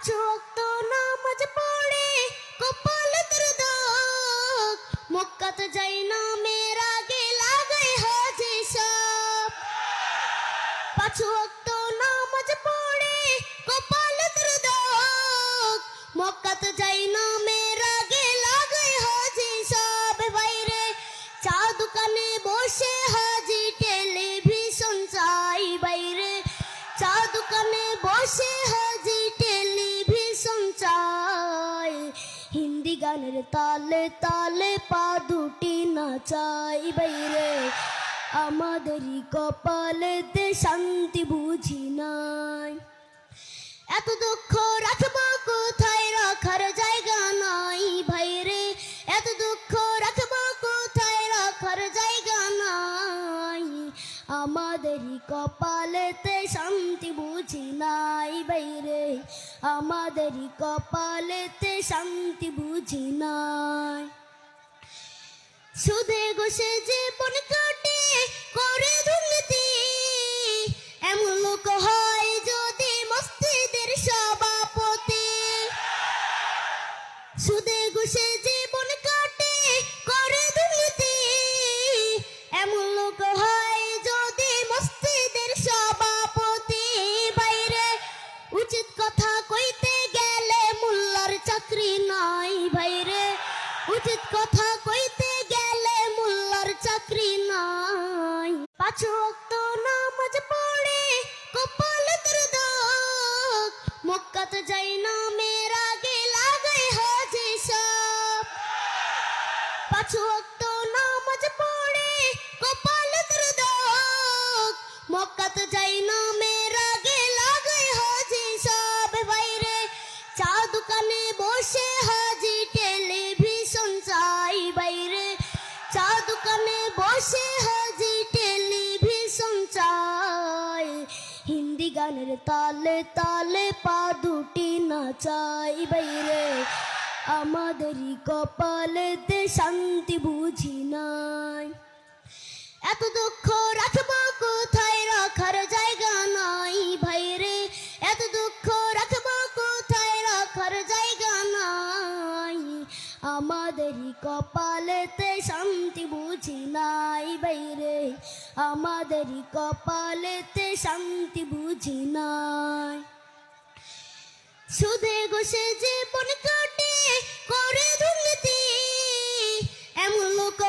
পাঁচ ওয়াক্ত নামাজ পড়ে কপালে তোর দাগ, মক্কাতে যাই না মেয়ের আগে লাগাই হাজি সাব। পাঁচ ওয়াক্ত নামাজ পড়ে কপালে তোর দাগ, মক্কাতে যাই না মেয়ের আগে লাগাই হাজি সাব। বাইরে চা দোকানে বসে হাজি টেলিভিশন চাই, বাইরে চা দোকানে বসে হাজি টেলিভিশন চাই। হিন্দি গানের তালে তালে পা দুটি নাচাই, বাইরে আমাদেরই কপালেতে শান্তি বুঝি নাই। এত দুঃখ রাখবো কোথায়, রাখার জায়গা নাই ভাইরে, এত দুঃখ রাখবো কোথায়, রাখার জায়গা নাই। আমাদেরই কপালেতে শান্তি বুঝি নাই বাইরে, আমাদেরই কপালেতে শান্তি বুঝি নাই। সুদে ঘুষে জীবন কাটে করে দুর্নীতি, এমন লোক হয় যদি মসজিদের সভাপতি। সুদে ঘুষে জীবন কাটে করে দুর্নীতি, এমন লোক হয় যদি মসজিদের সভাপতি। বাইরে উচিত কথা কইতে গেলে মোল্লার চাকরি নাই, বাইরে উচিত কথা কইতে গেলে মোল্লার চাকরি নাই। পাঁচ ওয়াক্ত নামাজ পড়ে কপালে তোর দাগ, মক্কাতে যাই না মেয়ের আগে লাগাই হাজি সাব। পাঁচ ওয়াক্ত নামাজ পড়ে কপালে তোর দাগ, মক্কাতে যাই না মেয়ের আগে লাগাই হাজি সাব। বাইরে চা দোকানে বসে হাজি টেলিভিশন চাই, বাইরে চা দোকানে বসে হাজি টেলিভিশন চাই। হিন্দি গানের তালে তালে পা দুটি নাচাই, বাইরে আমাদেরই কপালেতে শান্তি বুঝি নাই। এত দুঃখ রাখবো কোথায়, রাখার জায়গা নাই ভাইরে, এত দুঃখ রাখবো কোথায়, রাখার জায়গা নাই। আমাদেরই কপালেতে শান্তি বুঝি নাই বাইরে, আমাদেরই কপালেতে শান্তি বুঝি নাই। সুদে ঘুষে জীবন কাটে করে দুর্নীতি, এমন লোক